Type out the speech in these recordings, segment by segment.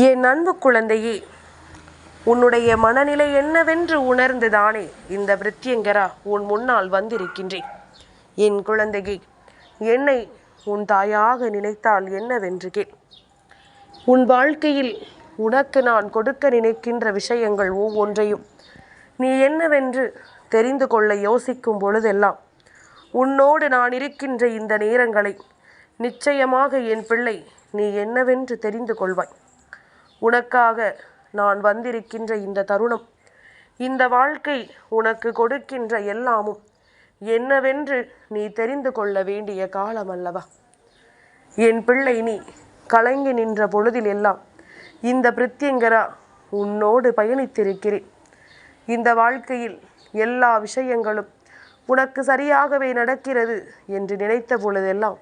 என் அன்பு குழந்தையே, உன்னுடைய மனநிலை என்னவென்று உணர்ந்துதானே இந்த பிரித்யங்கரா உன் முன்னால் வந்திருக்கின்றேன். என் குழந்தையே, என்னை உன் தாயாக நினைத்தால் என்னவென்று கேள். உன் வாழ்க்கையில் உனக்கு நான் கொடுக்க நினைக்கின்ற விஷயங்கள் ஒவ்வொன்றையும் நீ என்னவென்று தெரிந்து கொள்ள யோசிக்கும் பொழுதெல்லாம் உன்னோடு நான் இருக்கின்ற இந்த நேரங்களை நிச்சயமாக என் பிள்ளை நீ என்னவென்று தெரிந்து கொள்வாய். உனக்காக நான் வந்திருக்கின்ற இந்த தருணம், இந்த வாழ்க்கை உனக்கு கொடுக்கின்ற எல்லாமும் என்னவென்று நீ தெரிந்து கொள்ள வேண்டிய காலம் அல்லவா? என் பிள்ளை, நீ கலங்கி நின்ற பொழுதில் எல்லாம் இந்த பிரித்யங்கரா உன்னோடு பயணித்திருக்கிறேன். இந்த வாழ்க்கையில் எல்லா விஷயங்களும் உனக்கு சரியாகவே நடக்கிறது என்று நினைத்த பொழுதெல்லாம்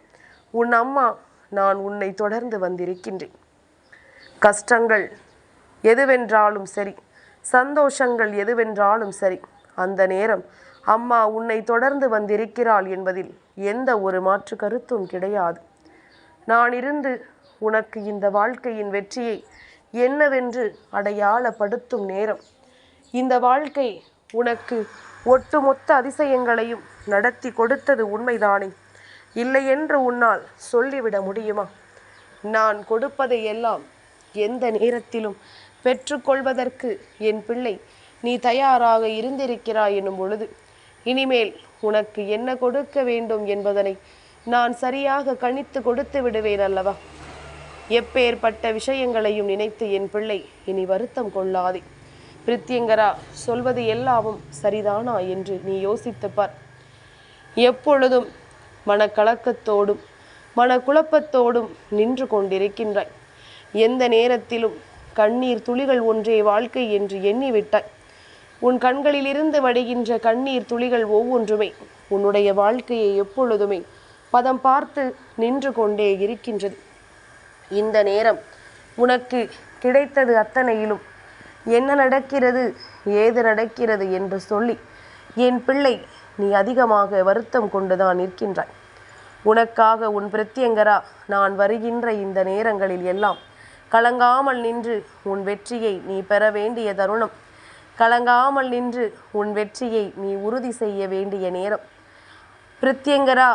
உன் அம்மா நான் உன்னை தொடர்ந்து வந்திருக்கின்றேன். கஷ்டங்கள் எதுவென்றாலும் சரி, சந்தோஷங்கள் எதுவென்றாலும் சரி, அந்த நேரம் அம்மா உன்னை தொடர்ந்து வந்திருக்கிறாள் என்பதில் எந்த ஒரு மாற்று கருத்தும் கிடையாது. நான் இருந்து உனக்கு இந்த வாழ்க்கையின் வெற்றியை என்னவென்று அடையாளப்படுத்தும் நேரம். இந்த வாழ்க்கை உனக்கு ஒட்டுமொத்த அதிசயங்களையும் நடத்தி கொடுத்தது உண்மைதானே? இல்லை என்று உன்னால் சொல்லிவிட முடியுமா? நான் கொடுப்பதை எல்லாம் எந்த நேரத்திலும் பெற்றுக்கொள்வதற்கு என் பிள்ளை நீ தயாராக இருந்திருக்கிறாய் எனும் பொழுது இனிமேல் உனக்கு என்ன கொடுக்க வேண்டும் என்பதனை நான் சரியாக கணித்து கொடுத்து விடுவேன் அல்லவா? எப்பேற்பட்ட விஷயங்களையும் நினைத்து என் பிள்ளை இனி வருத்தம் கொள்ளாதே. பிரித்யங்கரா சொல்வது எல்லாமும் சரிதானா என்று நீ யோசித்துப்பார். எப்பொழுதும் மனக்கலக்கத்தோடும் மனக்குழப்பத்தோடும் நின்று கொண்டிருக்கின்றாய். எந்த நேரத்திலும் கண்ணீர் துளிகள் ஒன்றே வாழ்க்கை என்று எண்ணிவிட்டாய். உன் கண்களிலிருந்து வடிகின்ற கண்ணீர் துளிகள் ஒவ்வொன்றுமே உன்னுடைய வாழ்க்கையை எப்பொழுதுமே பதம் பார்த்து நின்று கொண்டே இருக்கின்றது. இந்த நேரம் உனக்கு கிடைத்தது அத்தனையிலும் என்ன நடக்கிறது, ஏது நடக்கிறது என்று சொல்லி என் பிள்ளை நீ அதிகமாக வருத்தம் கொண்டுதான் நிற்கின்றாய். உனக்காக உன் பிரித்யங்கரா நான் வருகின்ற இந்த நேரங்களில் எல்லாம் கலங்காமல் நின்று உன் வெற்றியை நீ பெற வேண்டிய தருணம். கலங்காமல் நின்று உன் வெற்றியை நீ உறுதி செய்ய வேண்டிய நேரம். பிரித்யங்கரா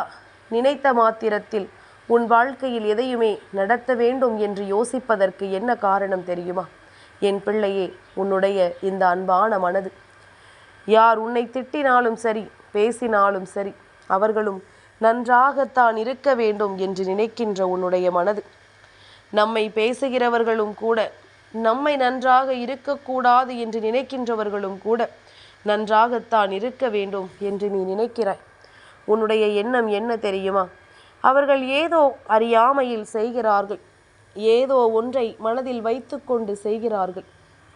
நினைத்த மாத்திரத்தில் உன் வாழ்க்கையில் எதையுமே நடத்த வேண்டும் என்று யோசிப்பதற்கு என்ன காரணம் தெரியுமா? என் பிள்ளையே, உன்னுடைய இந்த அன்பான மனது. யார் உன்னை திட்டினாலும் சரி, பேசினாலும் சரி, அவர்களும் நன்றாகத்தான் இருக்க வேண்டும் என்று நினைக்கின்ற உன்னுடைய மனது. நம்மை பேசுகிறவர்களும் கூட நம்மை நன்றாக இருக்கக்கூடாது என்று நினைக்கின்றவர்களும் கூட நன்றாகத்தான் இருக்க வேண்டும் என்று நீ நினைக்கிறாய். உன்னுடைய எண்ணம் என்ன தெரியுமா? அவர்கள் ஏதோ அறியாமையில் செய்கிறார்கள், ஏதோ ஒன்றை மனதில் வைத்து கொண்டு செய்கிறார்கள்.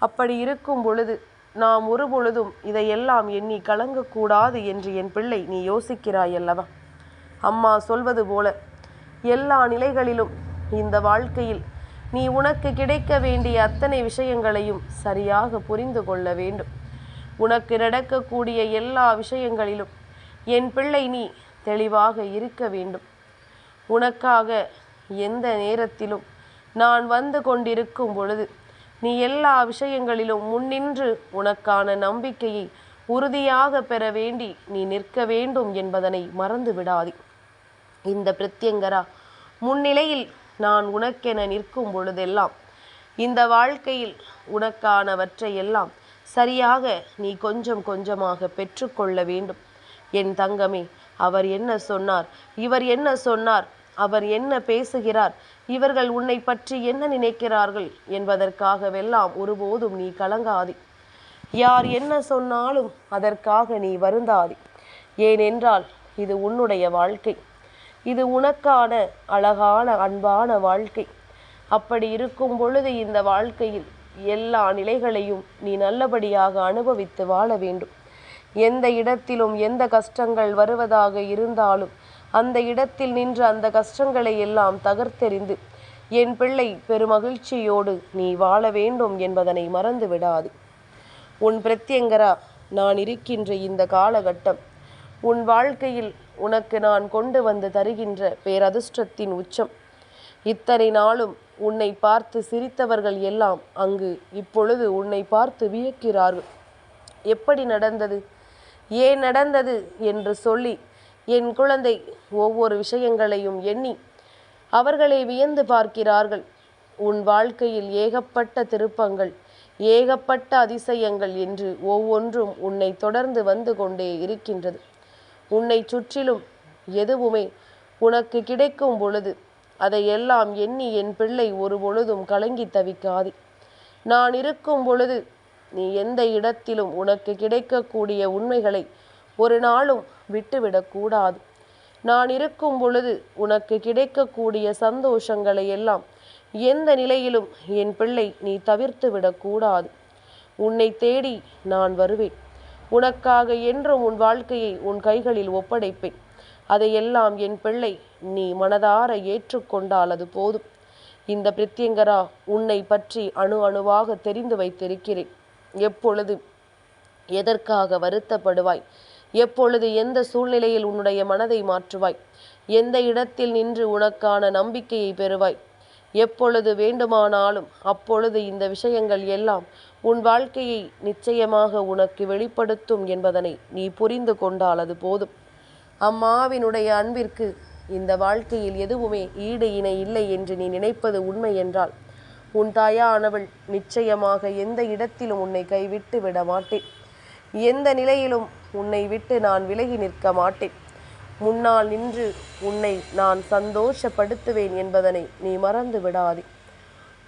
அப்படி இருக்கும் பொழுது நாம் ஒரு பொழுதும் இதையெல்லாம் எண்ணி கலங்கக்கூடாது என்று என் பிள்ளை நீ யோசிக்கிறாய் அல்லவா? அம்மா சொல்வது போல எல்லா நிலைகளிலும் இந்த வாழ்க்கையில் நீ உனக்கு கிடைக்க வேண்டிய அத்தனை விஷயங்களையும் சரியாக புரிந்து கொள்ள வேண்டும். உனக்கு நடக்கக்கூடிய எல்லா விஷயங்களிலும் என் பிள்ளை நீ தெளிவாக இருக்க வேண்டும். உனக்காக எந்த நேரத்திலும் நான் வந்து கொண்டிருக்கும் பொழுது நீ எல்லா விஷயங்களிலும் முன்னின்று உனக்கான நம்பிக்கையை உறுதியாக பெற வேண்டி நீ நிற்க வேண்டும் என்பதனை மறந்து விடாதே. இந்த பிரித்யங்கரா முன்னிலையில் நான் உனக்கென நிற்கும் பொழுதெல்லாம் இந்த வாழ்க்கையில் உனக்கானவற்றை எல்லாம் சரியாக நீ கொஞ்சம் கொஞ்சமாக பெற்றுக்கொள்ள வேண்டும். என் தங்கமே, அவர் என்ன சொன்னார், இவர் என்ன சொன்னார், அவர் என்ன பேசுகிறார், இவர்கள் உன்னை பற்றி என்ன நினைக்கிறார்கள் என்பதற்காகவெல்லாம் ஒருபோதும் நீ கலங்காதே. யார் என்ன சொன்னாலும் அதற்காக நீ வருந்தாதே. ஏனென்றால் இது உன்னுடைய வாழ்க்கை, இது உனக்கான அழகான அன்பான வாழ்க்கை. அப்படி இருக்கும் பொழுது இந்த வாழ்க்கையில் எல்லா நிலைகளையும் நீ நல்லபடியாக அனுபவித்து வாழ வேண்டும். எந்த இடத்திலும் எந்த கஷ்டங்கள் வருவதாக இருந்தாலும் அந்த இடத்தில் நின்று அந்த கஷ்டங்களை எல்லாம் தகர்த்தெறிந்து என் பிள்ளை பெருமகிழ்ச்சியோடு நீ வாழ வேண்டும் என்பதனை மறந்து விடாது. உன் பிரித்யங்கரா நான் இருக்கின்ற இந்த காலகட்டம் உன் வாழ்க்கையில் உனக்கு நான் கொண்டு வந்து தருகின்ற பேரதிர்ஷ்டத்தின் உச்சம். இத்தனை நாளும் உன்னை பார்த்து சிரித்தவர்கள் எல்லாம் அங்கு இப்பொழுது உன்னை பார்த்து வியக்கிறார்கள். எப்படி நடந்தது, ஏன் நடந்தது என்று சொல்லி என் குழந்தை ஒவ்வொரு விஷயங்களையும் எண்ணி அவர்களே வியந்து பார்க்கிறார்கள். உன் வாழ்க்கையில் ஏகப்பட்ட திருப்பங்கள், ஏகப்பட்ட அதிசயங்கள் என்று ஒவ்வொன்றும் உன்னை தொடர்ந்து வந்து கொண்டே இருக்கின்றது. உன்னை சுற்றிலும் எதுவுமே உனக்கு கிடைக்கும் பொழுது அதையெல்லாம் எண்ணி என் பிள்ளை ஒரு பொழுதும் கலங்கி தவிக்காதே. நான் இருக்கும் பொழுது நீ எந்த இடத்திலும் உனக்கு கிடைக்கக்கூடிய உண்மைகளை ஒரு நாளும் விட்டுவிடக்கூடாது. நான் இருக்கும் பொழுது உனக்கு கிடைக்கக்கூடிய சந்தோஷங்களை எல்லாம் எந்த நிலையிலும் என் பிள்ளை நீ தவிர்த்து விடக்கூடாது. உன்னை தேடி நான் வருவேன். உனக்காக என்றும் உன் வாழ்க்கையை உன் கைகளில் ஒப்படைப்பேன். அதையெல்லாம் என் பிள்ளை நீ மனதார ஏற்றுக்கொண்டால் அது போதும். இந்த பிரித்யங்கரா உன்னை பற்றி அணு அணுவாக தெரிந்து வைத்திருக்கிறேன். எப்பொழுது எதற்காக வருத்தப்படுவாய், எப்பொழுது எந்த சூழ்நிலையில் உன்னுடைய மனதை மாற்றுவாய், எந்த இடத்தில் நின்று உனக்கான நம்பிக்கையை பெறுவாய், எப்பொழுது வேண்டுமானாலும் அப்பொழுது இந்த விஷயங்கள் எல்லாம் உன் வாழ்க்கையை நிச்சயமாக உனக்கு வெளிப்படுத்தும் என்பதனை நீ புரிந்து கொண்டால் அது போதும். அம்மாவினுடைய அன்பிற்கு இந்த வாழ்க்கையில் எதுவுமே ஈடு இணை இல்லை என்று நீ நினைப்பது உண்மை என்றால் உன் தாயானவள் நிச்சயமாக எந்த இடத்திலும் உன்னை கைவிட்டு விட மாட்டேன். எந்த நிலையிலும் உன்னை விட்டு நான் விலகி நிற்க மாட்டேன். முன்னால் நின்று உன்னை நான் சந்தோஷப்படுத்துவேன் என்பதனை நீ மறந்து விடாதே.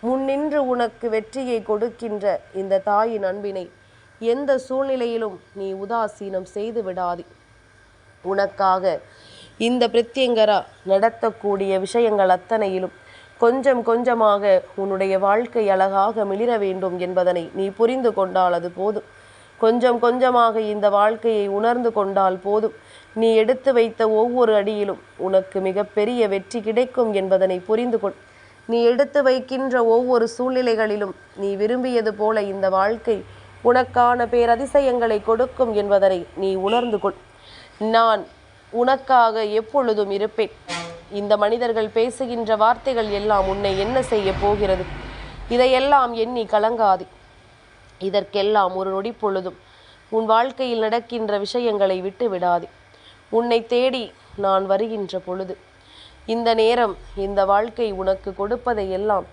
முன்னின்று உனக்கு வெற்றியை கொடுக்கின்ற இந்த தாயின் அன்பினை எந்த சூழ்நிலையிலும் நீ உதாசீனம் செய்து விடாதே. உனக்காக இந்த பிரித்யங்கரா நடத்தக்கூடிய விஷயங்கள் அத்தனையிலும் கொஞ்சம் கொஞ்சமாக உன்னுடைய வாழ்க்கை அழகாக மிளிர வேண்டும் என்பதனை நீ புரிந்து கொண்டால் அது போதும். கொஞ்சம் கொஞ்சமாக இந்த வாழ்க்கையை உணர்ந்து கொண்டால் போதும். நீ எடுத்து வைத்த ஒவ்வொரு அடியிலும் உனக்கு மிகப்பெரிய வெற்றி கிடைக்கும் என்பதனை புரிந்து கொள். நீ எடுத்து வைக்கின்ற ஒவ்வொரு சூழ்நிலைகளிலும் நீ விரும்பியது போல இந்த வாழ்க்கை உனக்கான பேரதிசயங்களை கொடுக்கும் என்பதனை நீ உணர்ந்து கொள். நான் உனக்காக எப்பொழுதும் இருப்பேன். இந்த மனிதர்கள் பேசுகின்ற வார்த்தைகள் எல்லாம் உன்னை என்ன செய்ய போகிறது, இதையெல்லாம் எண்ணி கலங்காதே. இதற்கெல்லாம் ஒரு நொடி பொழுதும் உன் வாழ்க்கையில் நடக்கின்ற விஷயங்களை விட்டு விடாதே. உன்னை தேடி நான் வருகின்ற பொழுது இந்த நேரம் இந்த வாழ்க்கை உனக்கு கொடுப்பதை எல்லாம்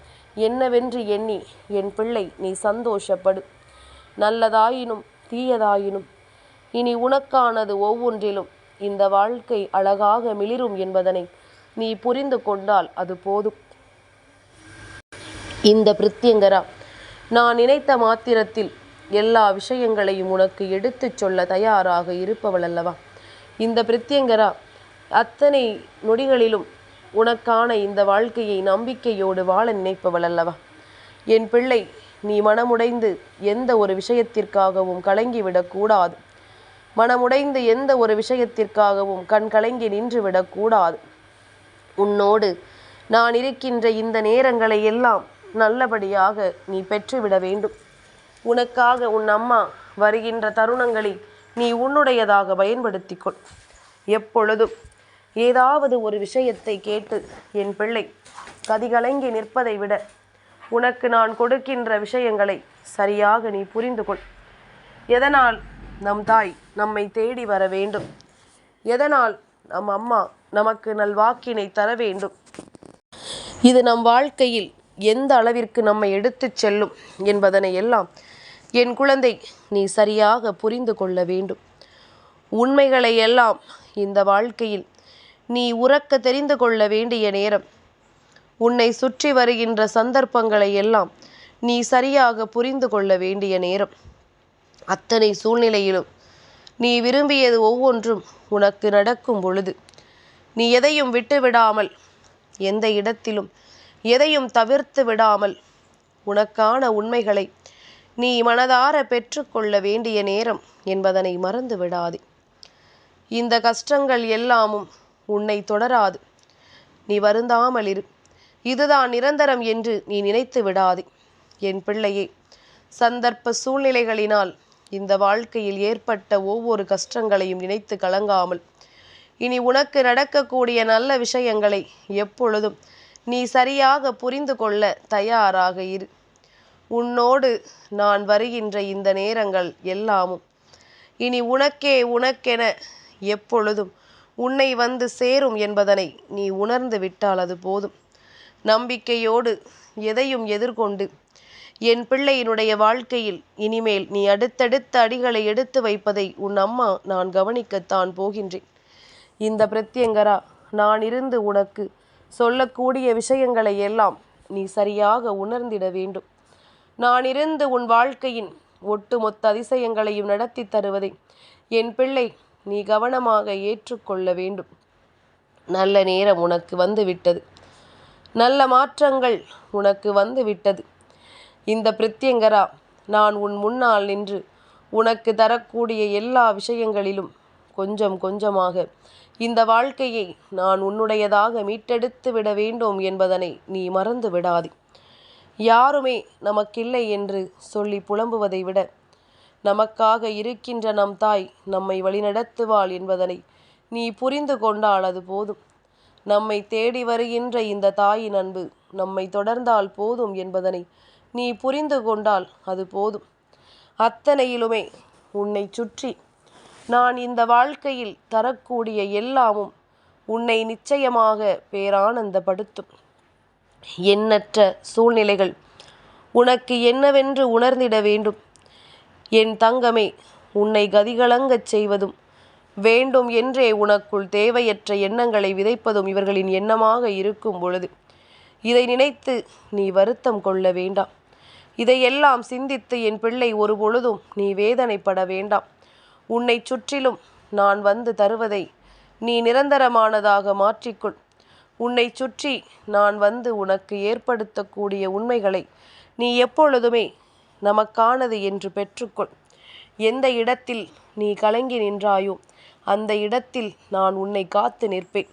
என்னவென்று எண்ணி என் பிள்ளை நீ சந்தோஷப்படு. நல்லதாயினும் தீயதாயினும் இனி உனக்கானது ஒவ்வொன்றிலும் இந்த வாழ்க்கை அழகாக மிளிரும் என்பதனை நீ புரிந்து கொண்டால் அது போதும். இந்த பிரித்யங்கரா நான் நினைத்த மாத்திரத்தில் எல்லா விஷயங்களையும் உனக்கு எடுத்துச் சொல்ல தயாராக இருப்பவள் அல்லவா. இந்த பிரித்யங்கரா அத்தனை நொடிகளிலும் உனக்கான இந்த வாழ்க்கையை நம்பிக்கையோடு வாழ நினைப்பவள் அல்லவா. என் பிள்ளை நீ மனமுடைந்து எந்த ஒரு விஷயத்திற்காகவும் கலங்கிவிடக்கூடாது. மனமுடைந்து எந்த ஒரு விஷயத்திற்காகவும் கண் கலங்கி நின்று விடக்கூடாது. உன்னோடு நான் இருக்கின்ற இந்த நேரங்களை எல்லாம் நல்லபடியாக நீ பெற்றுவிட வேண்டும். உனக்காக உன் அம்மா வருகின்ற தருணங்களை நீ உன்னுடையதாக பயன்படுத்திக்கொள். எப்பொழுதும் ஏதாவது ஒரு விஷயத்தை கேட்டு என் பிள்ளை கதிகலங்கி நிற்பதை விட உனக்கு நான் கொடுக்கின்ற விஷயங்களை சரியாக நீ புரிந்து கொள். எதனால் நம் தாய் நம்மை தேடி வர வேண்டும், எதனால் நம் அம்மா நமக்கு நல்வாக்கினை தர வேண்டும், இது நம் வாழ்க்கையில் எந்த அளவிற்கு நம்மை எடுத்துச் செல்லும் என்பதனை எல்லாம் என் குழந்தை நீ சரியாக புரிந்து கொள்ள வேண்டும். உண்மைகளை எல்லாம் இந்த வாழ்க்கையில் நீ உறக்க தெரிந்து கொள்ள வேண்டிய நேரம், உன்னை சுற்றி வருகின்ற சந்தர்ப்பங்களை எல்லாம் நீ சரியாக புரிந்து கொள்ள வேண்டிய நேரம். அத்தனை சூழ்நிலையிலும் நீ விரும்பியது ஒவ்வொன்றும் உனக்கு நடக்கும் பொழுது நீ எதையும் விட்டு விடாமல், எந்த இடத்திலும் எதையும் தவிர்த்து விடாமல் உனக்கான உண்மைகளை நீ மனதார பெற்றுக்கொள்ள வேண்டிய நேரம் என்பதனை மறந்து விடாதே. இந்த கஷ்டங்கள் எல்லாமும் உன்னை தொடராது. நீ வருந்தாமல் இரு. இதுதான் நிரந்தரம் என்று நீ நினைத்து விடாதே. என் பிள்ளையே, சந்தர்ப்ப சூழ்நிலைகளினால் இந்த வாழ்க்கையில் ஏற்பட்ட ஒவ்வொரு கஷ்டங்களையும் நினைத்து கலங்காமல் இனி உனக்கு நடக்கக்கூடிய நல்ல விஷயங்களை எப்பொழுதும் நீ சரியாக புரிந்து கொள்ள தயாராக இரு. உன்னோடு நான் வருகின்ற இந்த நேரங்கள் எல்லாமும் இனி உனக்கென எப்பொழுதும் உன்னை வந்து சேரும் என்பதனை நீ உணர்ந்து விட்டால் அது போதும். நம்பிக்கையோடு எதையும் எதிர்கொண்டு என் பிள்ளையினுடைய வாழ்க்கையில் இனிமேல் நீ அடுத்தடுத்த அடிகளை எடுத்து வைப்பதை உன் அம்மா நான் கவனிக்கத்தான் போகின்றேன். இந்த பிரத்யங்கரா நான் இருந்து உனக்கு சொல்லக்கூடிய விஷயங்களை எல்லாம் நீ சரியாக உணர்ந்திட வேண்டும். நான் இருந்து உன் வாழ்க்கையின் ஒட்டுமொத்த அதிசயங்களையும் நடத்தி தருவதை என் பிள்ளை நீ கவனமாக ஏற்றுக்கொள்ள வேண்டும். நல்ல நேரம் உனக்கு வந்து விட்டது. நல்ல மாற்றங்கள் உனக்கு வந்து விட்டது. இந்த பிரத்யங்கரா நான் உன் முன்னால் நின்று உனக்கு தரக்கூடிய எல்லா விஷயங்களிலும் கொஞ்சம் கொஞ்சமாக இந்த வாழ்க்கையை நான் உன்னுடையதாக மீட்டெடுத்து விட வேண்டும் என்பதனை நீ மறந்து விடாதே. யாருமே நமக்கில்லை என்று சொல்லி புலம்புவதை விட நமக்காக இருக்கின்ற நம் தாய் நம்மை வழிநடத்துவாள் என்பதனை நீ புரிந்து கொண்டால் அது போதும். நம்மை தேடி வருகின்ற இந்த தாயின் அன்பு நம்மை தொடர்ந்தால் போதும் என்பதனை நீ புரிந்து கொண்டால் அது போதும். அத்தனையிலுமே உன்னை சுற்றி நான் இந்த வாழ்க்கையில் தரக்கூடிய எல்லாமும் உன்னை நிச்சயமாக பேரானந்தப்படுத்தும். எண்ணற்ற சூழ்நிலைகள் உனக்கு என்னவென்று உணர்ந்திட வேண்டும். என் தங்கமே, உன்னை கதிகலங்கச் செய்வதும் வேண்டும் என்றே உனக்குள் தேவையற்ற எண்ணங்களை விதைப்பதும் இவர்களின் எண்ணமாக இருக்கும் பொழுது இதை நினைத்து நீ வருத்தம் கொள்ள வேண்டாம். இதையெல்லாம் சிந்தித்து என் பிள்ளை ஒரு பொழுதும் நீ வேதனைப்பட வேண்டாம். உன்னை சுற்றிலும் நான் வந்து தருவதை நீ நிரந்தரமானதாக மாற்றிக்கொள். உன்னை சுற்றி நான் வந்து உனக்கு ஏற்படுத்தக்கூடிய உண்மைகளை நீ எப்பொழுதுமே நமக்கானது என்று பெற்றுக்கொள். எந்த இடத்தில் நீ கலங்கி நின்றாயோ அந்த இடத்தில் நான் உன்னை காத்து நிற்பேன்.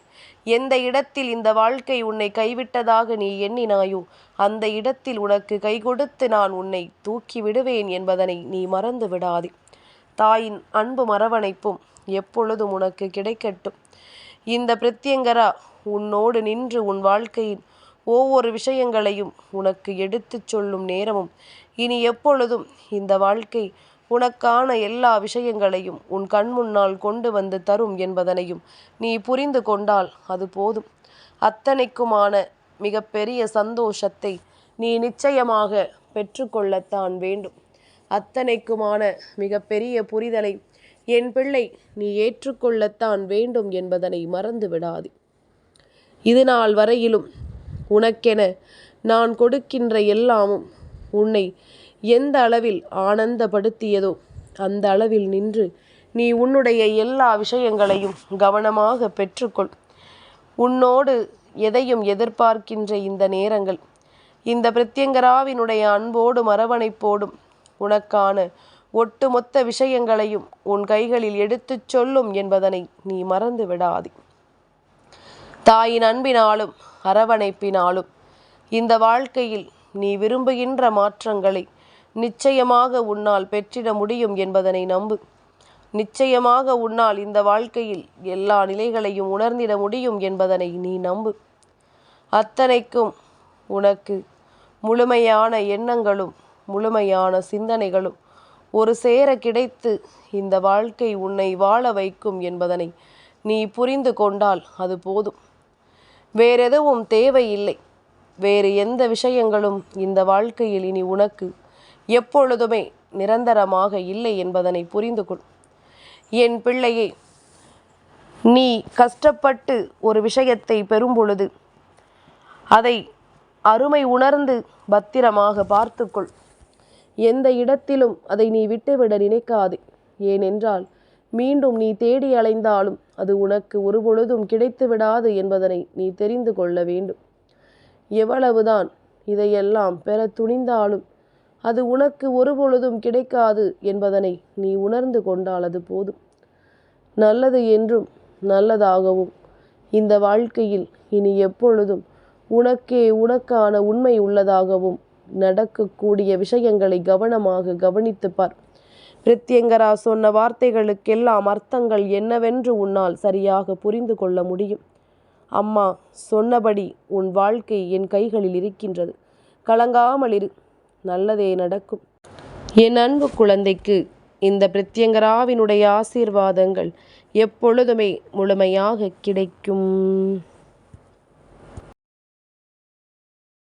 எந்த இடத்தில் இந்த வாழ்க்கை உன்னை கைவிட்டதாக நீ எண்ணினாயோ அந்த இடத்தில் உனக்கு கை கொடுத்து நான் உன்னை தூக்கி விடுவேன் என்பதனை நீ மறந்து விடாதே. தாயின் அன்பு அரவணைப்பும் எப்பொழுதும் உனக்கு கிடைக்கட்டும். இந்த பிரத்யங்கரா உன்னோடு நின்று உன் வாழ்க்கையின் ஒவ்வொரு விஷயங்களையும் உனக்கு எடுத்துச் சொல்லும் நேரமும் இனி எப்பொழுதும் இந்த வாழ்க்கை உனக்கான எல்லா விஷயங்களையும் உன் கண் முன்னால் கொண்டு வந்து தரும் என்பதனையும் நீ புரிந்து கொண்டால் அது போதும். அத்தனைக்குமான மிகப்பெரிய சந்தோஷத்தை நீ நிச்சயமாக பெற்றுக்கொள்ளத்தான் வேண்டும். அத்தனைக்குமான மிகப்பெரிய புரிதலை என் பிள்ளை நீ ஏற்றுக்கொள்ளத்தான் வேண்டும் என்பதனை மறந்து விடாதே. இது நாள் வரையிலும் உனக்கென நான் கொடுக்கின்ற எல்லாமும் உன்னை எந்த அளவில் ஆனந்தப்படுத்தியதோ அந்த அளவில் நின்று நீ உன்னுடைய எல்லா விஷயங்களையும் கவனமாக பெற்றுக்கொள். உன்னோடு எதையும் எதிர்பார்க்கின்ற இந்த நேரங்கள் இந்த பிரத்யங்கராவினுடைய அன்போடும் அரவணைப்போடும் உனக்கான ஒட்டுமொத்த விஷயங்களையும் உன் கைகளில் எடுத்துச் சொல்லும் என்பதனை நீ மறந்து விடாதே. தாயின் அன்பினாலும் அரவணைப்பினாலும் இந்த வாழ்க்கையில் நீ விரும்புகின்ற மாற்றங்களை நிச்சயமாக உன்னால் பெற்றிட முடியும் என்பதனை நம்பு. நிச்சயமாக உன்னால் இந்த வாழ்க்கையில் எல்லா நிலைகளையும் உணர்ந்திட முடியும் என்பதனை நீ நம்பு. அத்தனைக்கும் உனக்கு முழுமையான எண்ணங்களும் முழுமையான சிந்தனைகளும் ஒரு சேர கிடைத்து இந்த வாழ்க்கை உன்னை வாழ வைக்கும் என்பதனை நீ புரிந்து கொண்டால் அது போதும். வேறெதுவும் தேவையில்லை. வேறு எந்த விஷயங்களும் இந்த வாழ்க்கையில் இனி உனக்கு எப்பொழுதுமே நிரந்தரமாக இல்லை என்பதனை புரிந்து கொள். என் பிள்ளையே, நீ கஷ்டப்பட்டு ஒரு விஷயத்தை பெறும் பொழுது அதை அருமை உணர்ந்து பத்திரமாக பார்த்துக்கொள். எந்த இடத்திலும் அதை நீ விட்டுவிட நினைக்காதே. ஏனென்றால் மீண்டும் நீ தேடி அலைந்தாலும் அது உனக்கு ஒருபொழுதும் கிடைத்து விடாது என்பதனை நீ தெரிந்து கொள்ள வேண்டும். எவ்வளவுதான் இதையெல்லாம் பெற துணிந்தாலும் அது உனக்கு ஒருபொழுதும் கிடைக்காது என்பதனை நீ உணர்ந்து கொண்டால் அது போதும். நல்லது என்றும் நல்லதாகவும் இந்த வாழ்க்கையில் இனி எப்பொழுதும் உனக்கான உண்மை உள்ளதாகவும் நடக்கக்கூடிய விஷயங்களை கவனமாக கவனித்து பார். பிரத்யங்கரா சொன்ன வார்த்தைகளுக்கெல்லாம் அர்த்தங்கள் என்னவென்று உன்னால் சரியாக புரிந்து கொள்ள முடியும். அம்மா சொன்னபடி உன் வாழ்க்கை என் கைகளில் இருக்கின்றது. கலங்காமல் இரு, நல்லதே நடக்கும். என் அன்பு குழந்தைக்கு இந்த பிரத்யங்கராவினுடைய ஆசீர்வாதங்கள் எப்பொழுதுமே முழுமையாக கிடைக்கும்.